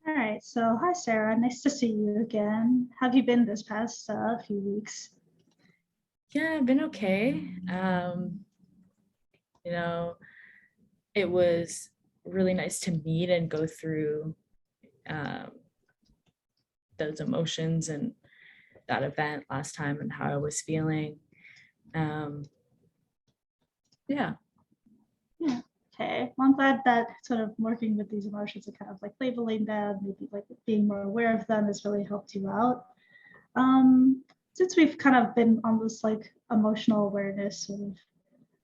All right, so hi Sarah, nice to see you again. How have you been this past few weeks? Yeah, I've been okay. You know, it was really nice to meet and go through um, those emotions and that event last time and how I was feeling. Um, yeah, Yeah, okay. Well, I'm glad that sort of working with these emotions and kind of like labeling them, maybe like being more aware of them has really helped you out. Um, since we've kind of been on this like emotional awareness sort of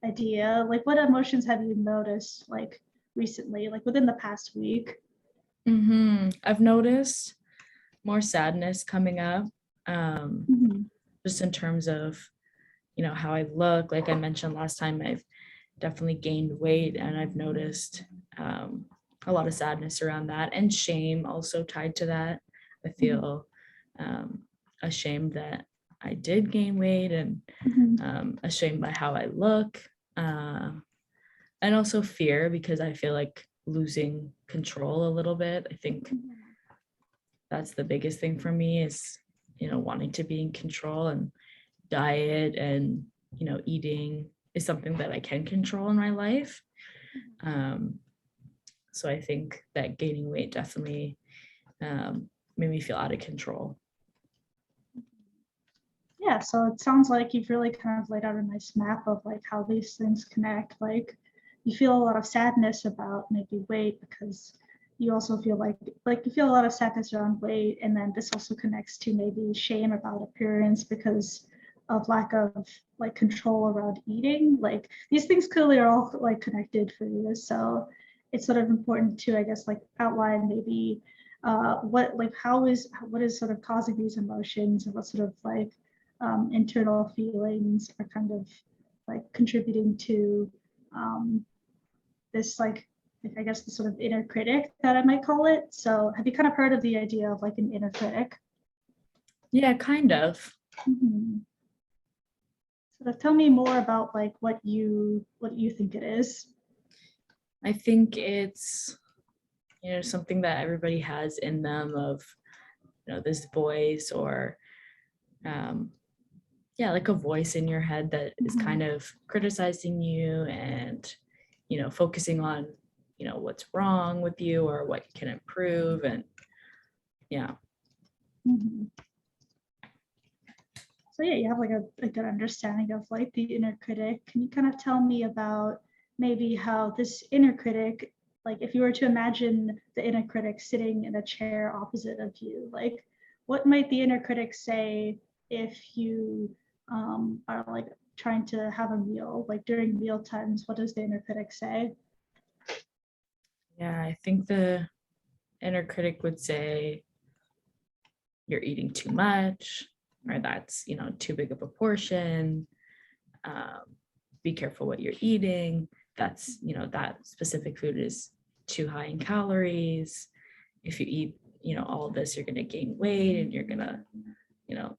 idea, like what emotions have you noticed like recently, like within the past week? I've noticed more sadness coming up, um, Mhm. just in terms of, how I look. Like I mentioned last time, I've definitely gained weight and I've noticed um, a lot of sadness around that and shame also tied to that. I Mhm. feel um, ashamed that I did gain weight and Mhm. ashamed by how I look. Uh, and also fear because I feel like losing control a little bit. I think that's the biggest thing for me is, wanting to be in control, and diet and, eating is something that I can control in my life. Um, so I think that gaining weight definitely made me feel out of control. Yeah, so it sounds like you've really kind of laid out a nice map of like how these things connect. Like you feel a lot of sadness about maybe weight because you also feel like you feel a lot of sadness around weight, and then this also connects to maybe shame about appearance because of lack of like control around eating. Like these things clearly are all like connected for you. So it's sort of important to, I guess, like outline maybe what like what is sort of causing these emotions and what sort of like internal feelings are kind of like contributing to um, this like I guess the sort of inner critic that I might call it. So have you kind of heard of the idea of like an inner critic? Yeah, kind of. Mm-hmm. Sort of tell me more about like what you think it is. I think it's, something that everybody has in them of, this voice or um, yeah, like a voice in your head that is Mm-hmm. kind of criticizing you and, focusing on, what's wrong with you or what you can improve. And yeah. Mm-hmm. So yeah, you have like a good understanding of like the inner critic. Can you kind of tell me about maybe how this inner critic, like if you were to imagine the inner critic sitting in a chair opposite of you, like what might the inner critic say if you are like trying to have a meal, like during meal times, what does the inner critic say? Yeah, I think the inner critic would say you're eating too much, or that's, too big of a portion. Um, be careful what you're eating. That's, that specific food is too high in calories. If you eat, all of this, you're going to gain weight and you're going to, you know,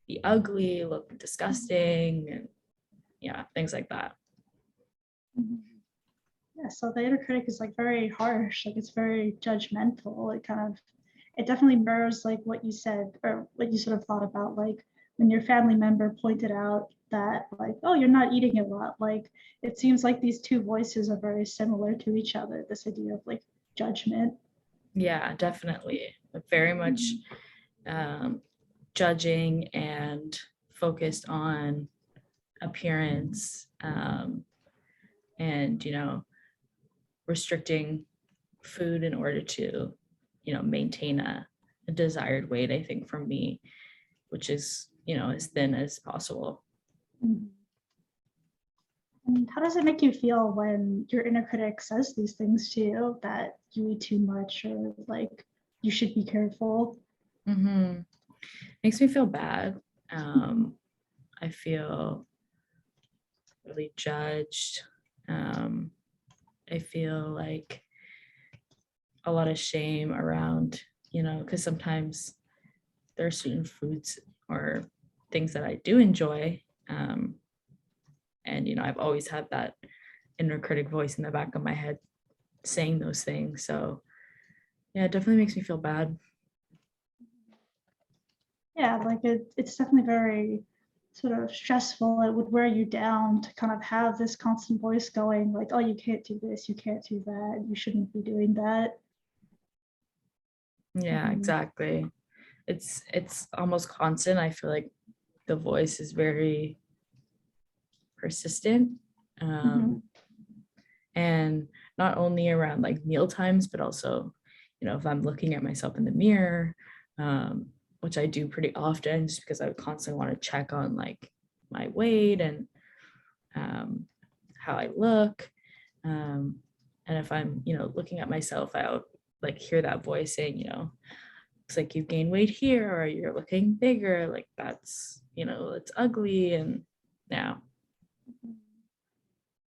be ugly, look disgusting, and yeah, things like that. Mhm. Yeah, so the inner critic is like very harsh, like it's very judgmental. It kind of it definitely mirrors like what you said or what you sort of thought about like when your family member pointed out that like, oh, you're not eating a lot. Like it seems like these two voices are very similar to each other, this idea of like judgment. Yeah, definitely. Very much Mhm. um, judging and focused on appearance, and, restricting food in order to, maintain a desired weight, I think for me, which is, as thin as possible. Mhm. And how does it make you feel when your inner critic says these things to you that you eat too much or like you should be careful? Mm-hmm. Makes me feel bad. Mhm. I feel really judged. Um, I feel like a lot of shame around, because sometimes there are certain foods or things that I do enjoy. And, I've always had that inner critic voice in the back of my head saying those things. So, Yeah, it definitely makes me feel bad. Yeah, like it's definitely very sort of stressful. It would wear you down to kind of have this constant voice going like, oh, you can't do this, you can't do that, you shouldn't be doing that. Yeah, Mhm. exactly. It's almost constant. I feel like the voice is very persistent. Mhm. Um, and not only around like meal times, but also, if I'm looking at myself in the mirror, which I do pretty often just because I constantly want to check on like my weight and um, how I look. Um, and if I'm, looking at myself, I'll like hear that voice saying, looks like you've gained weight here, or you're looking bigger, like that's, it's ugly. And yeah.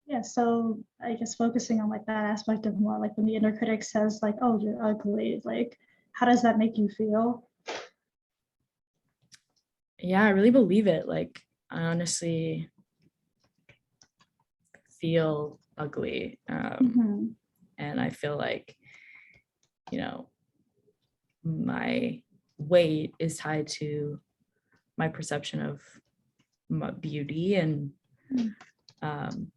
Yeah, so I guess focusing on like that aspect of more like when the inner critic says like, oh, you're ugly, like how does that make you feel? Yeah, I really believe it. Like, I honestly feel ugly. Mhm. And I feel like, you know, my weight is tied to my perception of my beauty. And, Mm. um,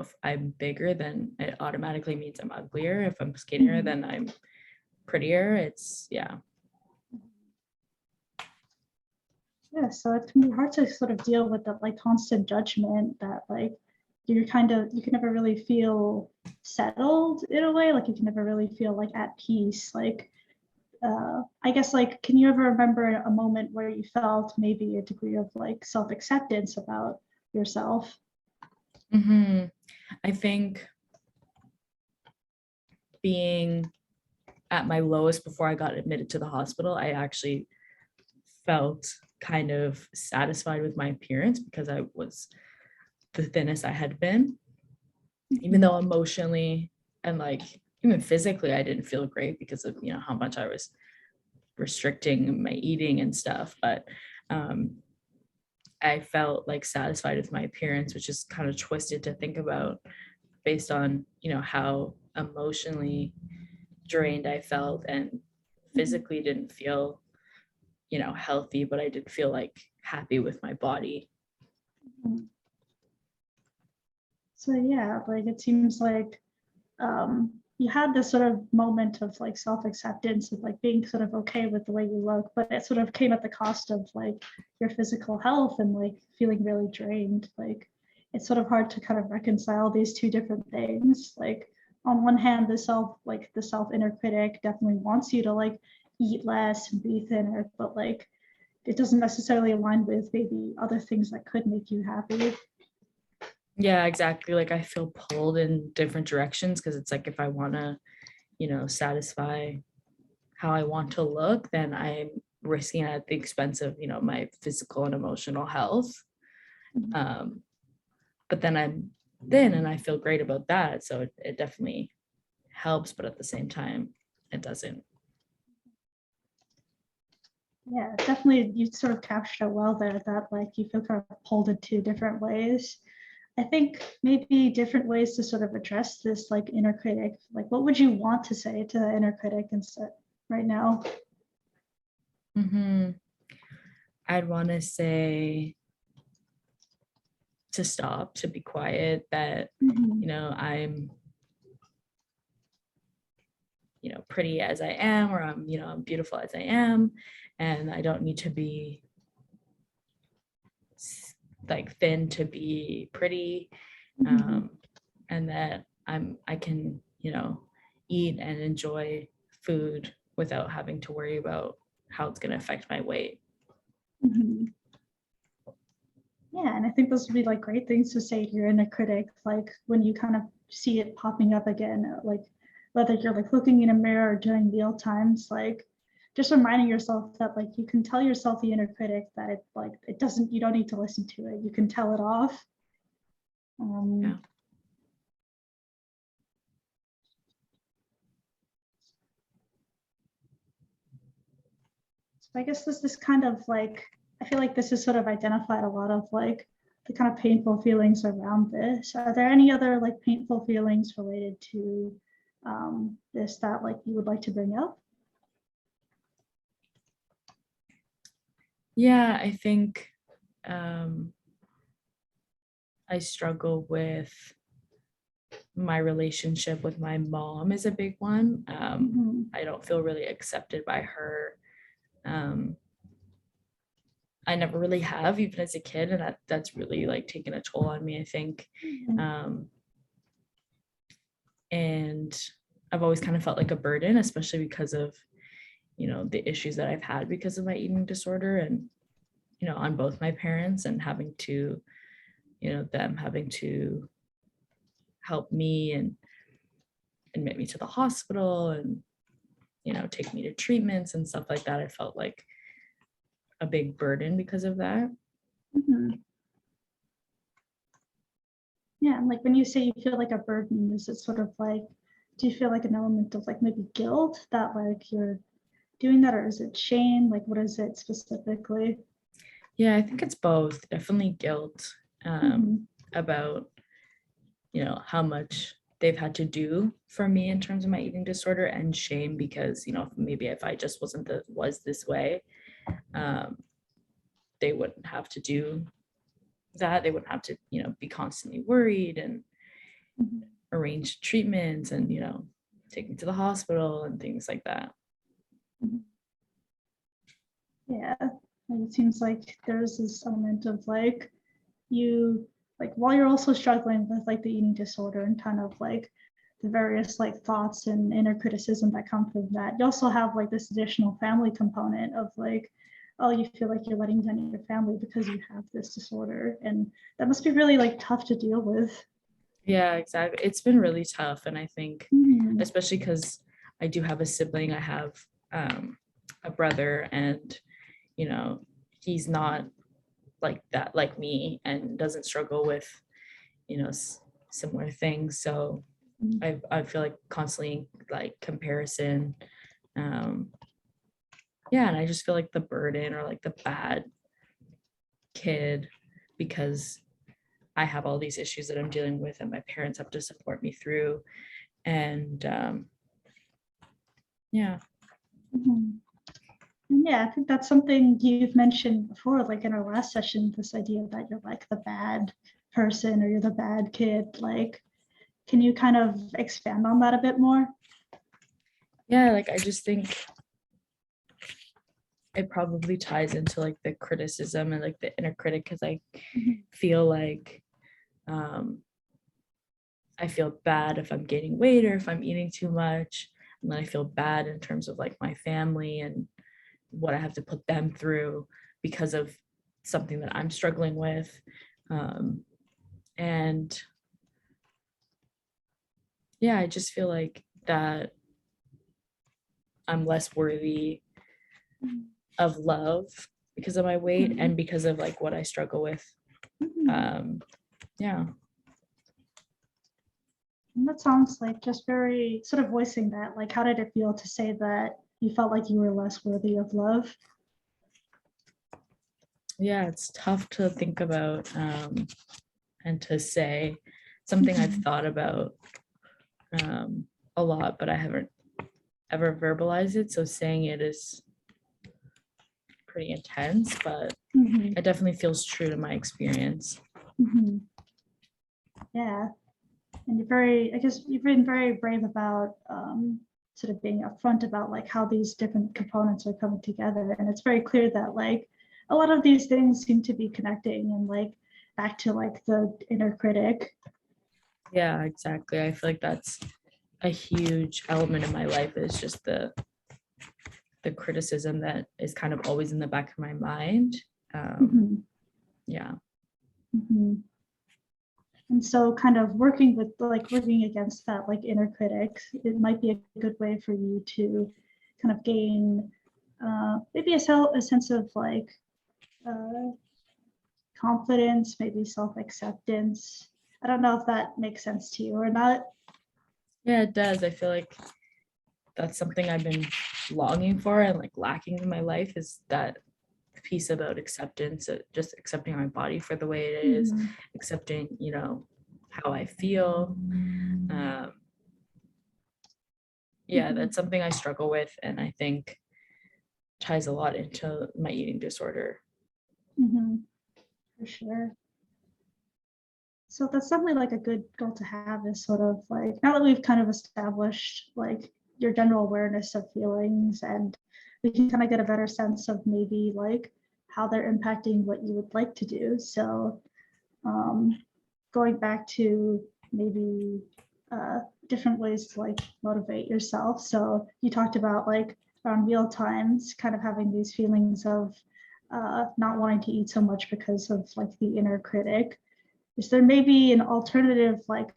if I'm bigger, then it automatically means I'm uglier. If I'm skinnier, Mhm. then I'm prettier. It's, yeah. Yeah, so it can be hard to sort of deal with the like constant judgment that like you can never really feel settled in a way, like you can never really feel like at peace. Like I guess like can you ever remember a moment where you felt maybe a degree of like self-acceptance about yourself? hmm I think being at my lowest before I got admitted to the hospital, I actually felt kind of satisfied with my appearance because I was the thinnest I had been, even Mhm. though emotionally and like even physically I didn't feel great because of how much I was restricting my eating and stuff. But um, I felt like satisfied with my appearance, which is kind of twisted to think about based on how emotionally drained I felt and Mhm. physically didn't feel healthy, but I did feel like happy with my body. Mhm. So yeah, like it seems like you had this sort of moment of like self-acceptance of like being sort of okay with the way you look, but it sort of came at the cost of like your physical health and like feeling really drained. Like it's sort of hard to kind of reconcile these two different things. Like on one hand, the self inner critic definitely wants you to like eat less and be thinner, but like it doesn't necessarily align with maybe other things that could make you happy. Yeah, exactly. Like I feel pulled in different directions because it's like if I want to, satisfy how I want to look, then I'm risking it at the expense of, my physical and emotional health. Um, but then I'm thin and I feel great about that. So it definitely helps, but at the same time, it doesn't. Yeah, definitely you sort of captured it well there that like you feel kind of pulled in two different ways. I think maybe different ways to sort of address this like inner critic. Like what would you want to say to the inner critic instead right now? hmm I'd want to say to stop, to be quiet, that, Mhm. I'm, pretty as I am, or I'm beautiful as I am. And I don't need to be like thin to be pretty. Mhm. Um, and that I can, eat and enjoy food without having to worry about how it's going to affect my weight. Mhm. Yeah, and I think those would be like great things to say to your inner critic, like when you kind of see it popping up again, like whether you're like looking in a mirror or during meal times, like just reminding yourself that like you can tell yourself the inner critic that it like it doesn't you don't need to listen to it. You can tell it off. Yeah. Um, so I guess this kind of like I feel like this has sort of identified a lot of like the kind of painful feelings around this. Are there any other like painful feelings related to this that like you would like to bring up? Yeah, I think I struggle with my relationship with my mom is a big one. I don't feel really accepted by her. I never really have, even as a kid, and that's really like taken a toll on me, I think. And I've always kind of felt like a burden, especially because of, the issues that I've had because of my eating disorder, and, on both my parents, and having to, them having to help me and admit me to the hospital and, take me to treatments and stuff like that. I felt like a big burden because of that. Yeah, and like when you say you feel like a burden, is it sort of like, do you feel like an element of like maybe guilt that like you're doing that, or is it shame? Like what is it specifically? Yeah, I think it's both. Definitely guilt about, how much they've had to do for me in terms of my eating disorder, and shame because, maybe if I just was this way, they wouldn't have to do that. They wouldn't have to, be constantly worried and arrange treatments and, take me to the hospital and things like that. Yeah, it seems like there's this element of like you like while you're also struggling with like the eating disorder and kind of like the various like thoughts and inner criticism that come from that, you also have like this additional family component of like, oh, you feel like you're letting down your family because you have this disorder, and that must be really like tough to deal with. Yeah, exactly. It's been really tough. And I think, especially because I do have a sibling, I have a brother, and, he's not like that, like me, and doesn't struggle with, similar things. So I feel like constantly like comparison. Yeah, and I just feel like the burden or like the bad kid because I have all these issues that I'm dealing with, and my parents have to support me through. And yeah. Yeah, I think that's something you've mentioned before, like in our last session, this idea that you're like the bad person or you're the bad kid. Like, can you kind of expand on that a bit more? Yeah, like I just think it probably ties into like the criticism and like the inner critic, because I feel like I feel bad if I'm gaining weight or if I'm eating too much. And then I feel bad in terms of like my family and what I have to put them through because of something that I'm struggling with. And yeah, I just feel like that I'm less worthy of love because of my weight and because of like what I struggle with. Yeah. And that sounds like just very sort of voicing that. Like, how did it feel to say that you felt like you were less worthy of love? Yeah, it's tough to think about and to say. Something I've thought about a lot, but I haven't ever verbalized it. So saying it is pretty intense, but it definitely feels true to my experience. Yeah. And you're very, I guess you've been very brave about sort of being upfront about like how these different components are coming together. And it's very clear that like a lot of these things seem to be connecting and like back to like the inner critic. Yeah, exactly. I feel like that's a huge element of my life, is just the criticism that is kind of always in the back of my mind. Yeah. And so kind of working against that like inner critic, it might be a good way for you to kind of gain maybe a sense of like confidence, maybe self-acceptance. I don't know if that makes sense to you or not. Yeah, it does. I feel like that's something I've been longing for and like lacking in my life, is that piece about acceptance, just accepting my body for the way it is, accepting, how I feel. Yeah, that's something I struggle with, and I think ties a lot into my eating disorder. For sure. So that's definitely like a good goal to have, is sort of like, now that we've kind of established like your general awareness of feelings, and we can kind of get a better sense of maybe like how they're impacting what you would like to do. So going back to maybe different ways to like motivate yourself. So you talked about like around meal times, kind of having these feelings of not wanting to eat so much because of like the inner critic. Is there maybe an alternative like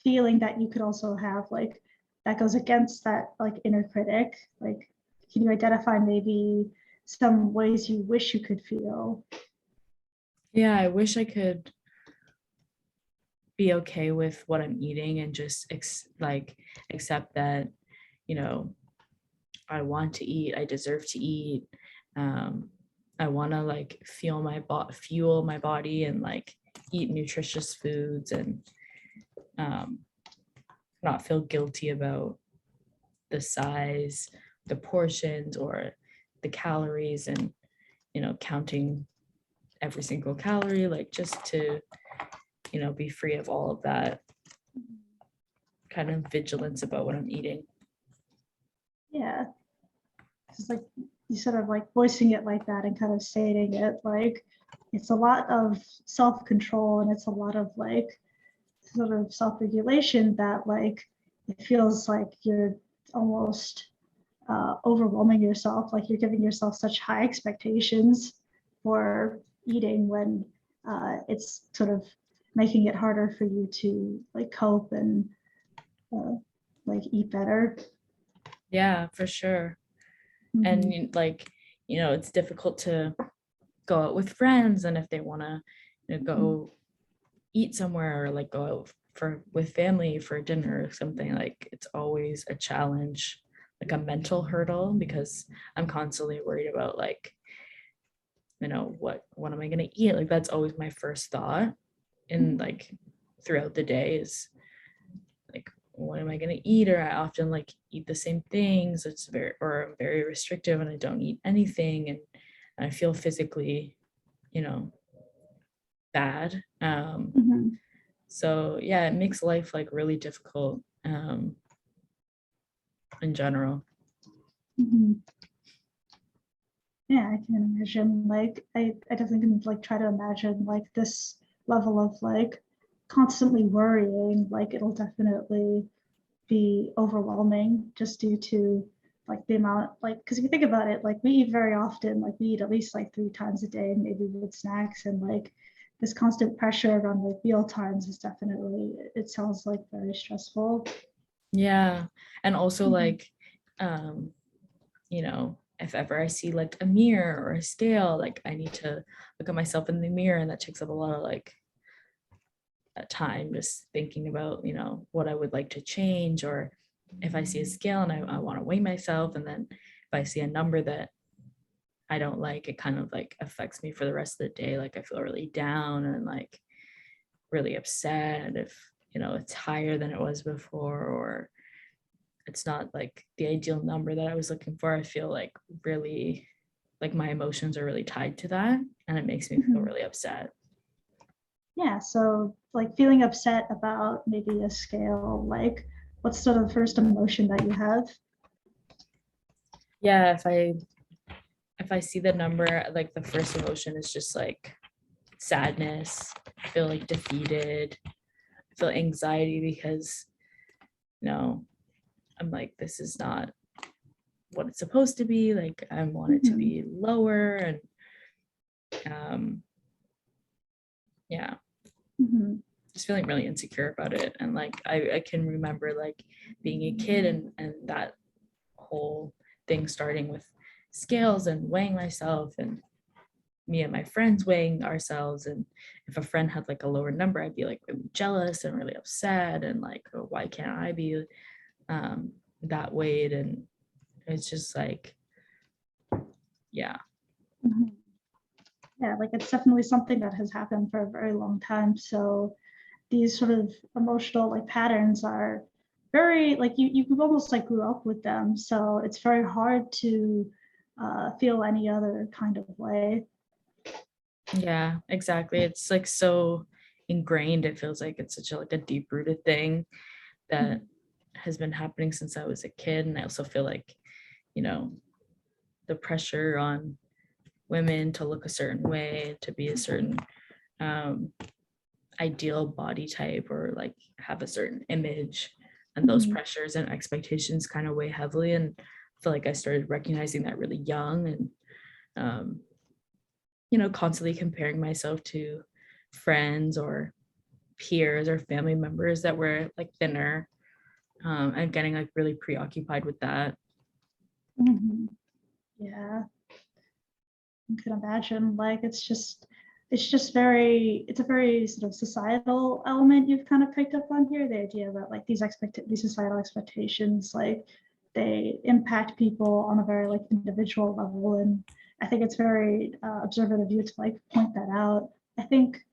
feeling that you could also have like that goes against that like inner critic? Like, can you identify maybe some ways you wish you could feel? Yeah, I wish I could be okay with what I'm eating and just accept that, you know, I want to eat, I deserve to eat. I want to like fuel my body and like eat nutritious foods, and not feel guilty about the size, the portions, or the calories, and counting every single calorie, like just to be free of all of that kind of vigilance about what I'm eating. Yeah, it's like you sort of like voicing it like that and kind of stating it like it's a lot of self-control, and it's a lot of like sort of self-regulation that like it feels like you're almost overwhelming yourself, like you're giving yourself such high expectations for eating when it's sort of making it harder for you to like cope and uh, like eat better. Yeah, for sure. And like, it's difficult to go out with friends, and if they want to go eat somewhere, or like go out with family for dinner or something, like it's always a challenge, like a mental hurdle, because I'm constantly worried about like, what am I going to eat? Like that's always my first thought in like throughout the day, is like, what am I going to eat? Or I often like eat the same things. I'm very restrictive, and I don't eat anything, and I feel physically, bad. So yeah, it makes life like really difficult in general. Yeah, I can imagine. Like, I definitely can like try to imagine like this level of like constantly worrying. Like, it'll definitely be overwhelming just due to like the amount, like, because if you think about it, like we eat very often, like we eat at least like 3 times a day, maybe with snacks, and like this constant pressure around like meal times is definitely, it sounds like very stressful. Yeah. And also like, if ever I see like a mirror or a scale, like I need to look at myself in the mirror, and that takes up a lot of like time just thinking about, what I would like to change. Or if I see a scale and I want to weigh myself, and then if I see a number that I don't like, it kind of like affects me for the rest of the day. Like I feel really down and like really upset if, it's higher than it was before, or it's not like the ideal number that I was looking for. I feel like really like my emotions are really tied to that, and it makes me feel really upset. Yeah, so like feeling upset about maybe a scale, like what's sort of the first emotion that you have? Yeah, if I see the number, like the first emotion is just like sadness. I feel like defeated. I feel anxiety because I'm like, this is not what it's supposed to be. Like I want it to be lower, and yeah, just feeling really insecure about it. And like I can remember like being a kid, and that whole thing starting with scales and weighing myself, and me and my friends weighing ourselves. And if a friend had like a lower number, I'd be like really jealous and really upset, and like, oh, why can't I be that weighed? And it's just like, yeah. Yeah, like it's definitely something that has happened for a very long time. So these sort of emotional like patterns are very like you almost like grew up with them, so it's very hard to feel any other kind of way. Yeah, exactly. It's like so ingrained. It feels like it's such a like a deep rooted thing that has been happening since I was a kid. And I also feel like, you know, the pressure on women to look a certain way, to be a certain um, ideal body type or like have a certain image, and those Mhm. pressures and expectations kind of weigh heavily. And I feel like I started recognizing that really young, and um, constantly comparing myself to friends or peers or family members that were like thinner, and getting like really preoccupied with that. Mhm. Yeah, I can imagine. Like it's a very sort of societal element you've kind of picked up on here. The idea that like these societal expectations, like they impact people on a very like individual level, and I think it's very observant of you to like point that out. I think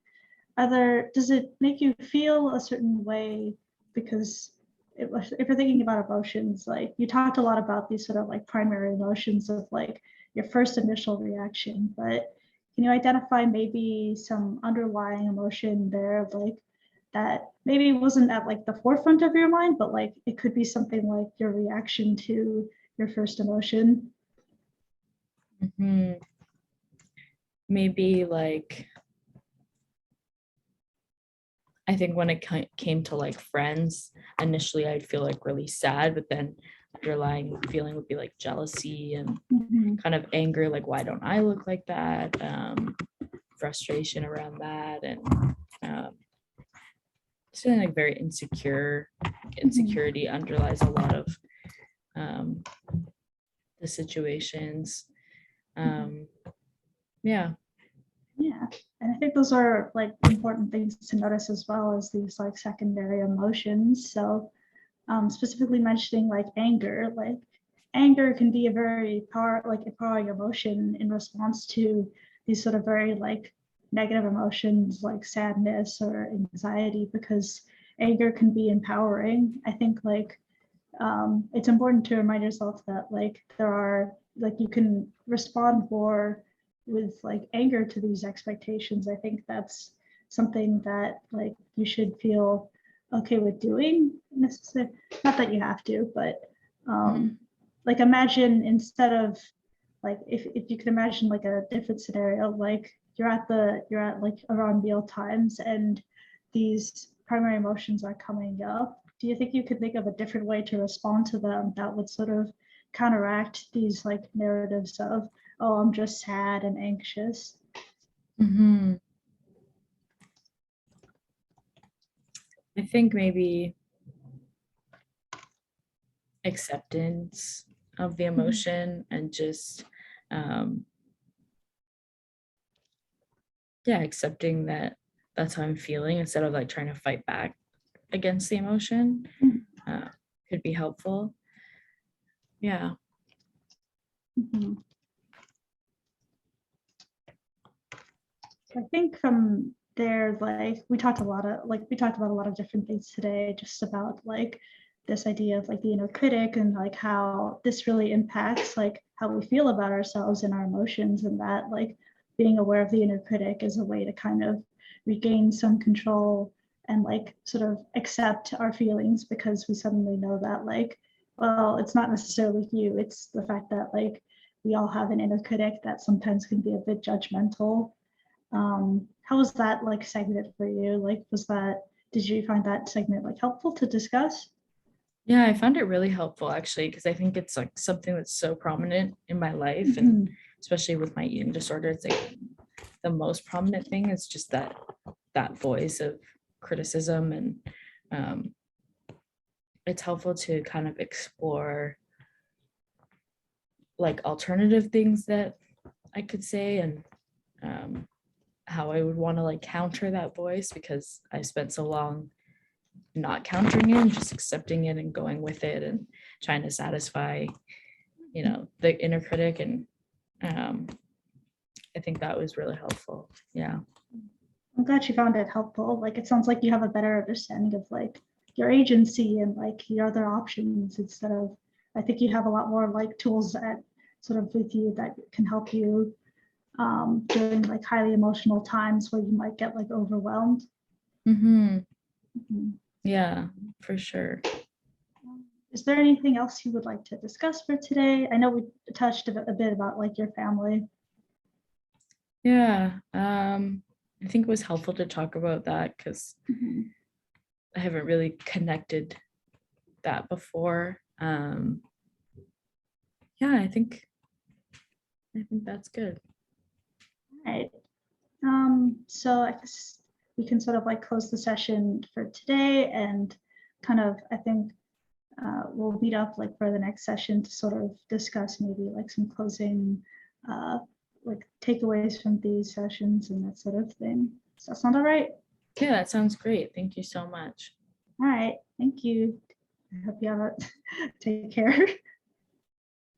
does it make you feel a certain way because if you're thinking about emotions, like you talked a lot about these sort of like primary emotions of like your first initial reaction, but can you identify maybe some underlying emotion there, like that maybe wasn't at like the forefront of your mind, but like it could be something like your reaction to your first emotion? Mhm. Maybe like I think when it came to like friends, initially I'd feel like really sad, but then underlying feeling would be like jealousy and Mhm. kind of anger, like why don't I look like that? Frustration around that, and um, just feeling like very insecure. Mhm. Insecurity underlies a lot of um, the situations. Mhm. Um, yeah. Yeah, and I think those are like important things to notice as well as these like secondary emotions. So specifically mentioning like anger can be a very empowering emotion in response to these sort of very like negative emotions like sadness or anxiety, because anger can be empowering. I think like it's important to remind yourself that like there are like you can respond more with like anger to these expectations. I think that's something that like you should feel okay with doing. Necessarily, not that you have to, but Mhm. like imagine instead of like if you could imagine like a different scenario, like you're at like around meal times and these primary emotions are coming up. Do you think you could think of a different way to respond to them that would sort of counteract these like narratives of, oh, I'm just sad and anxious? Mhm. I think maybe acceptance of the Mhm. emotion and just um, yeah, accepting that that's how I'm feeling instead of like trying to fight back against the emotion, uh, could be helpful. Yeah. Mhm. I think from there, like we talked about a lot of different things today, just about like this idea of like the inner critic and like how this really impacts like how we feel about ourselves and our emotions, and that like being aware of the inner critic is a way to kind of regain some control and like sort of accept our feelings, because we suddenly know that like, well, it's not necessarily you, it's the fact that like we all have an inner critic that sometimes can be a bit judgmental. How was that like segment for you? Like, did you find that segment like helpful to discuss? Yeah, I found it really helpful actually, because I think it's like something that's so prominent in my life, and Mhm. especially with my eating disorder, it's like the most prominent thing is just that voice of criticism, and um, it's helpful to kind of explore like alternative things that I could say, and um, how I would want to like counter that voice, because I spent so long not countering it and just accepting it and going with it and trying to satisfy, the inner critic. And um, I think that was really helpful. Yeah. I'm glad you found it helpful. Like, it sounds like you have a better understanding of like your agency and like your other options instead of, I think you have a lot more like tools that sort of with you that can help you during like highly emotional times where you might get like overwhelmed. Mm-hmm. Mhm. Yeah, for sure. Is there anything else you would like to discuss for today? I know we touched a bit about like your family. Yeah, I think it was helpful to talk about that because Mhm. I haven't really connected that before. Yeah, I think that's good. All right. So I guess we can sort of like close the session for today and kind of, I think we'll meet up like for the next session to sort of discuss maybe like some closing uh, like takeaways from these sessions and that sort of thing. Does that sound all right? Yeah, that sounds great. Thank you so much. All right. Thank you. I hope you have a take care.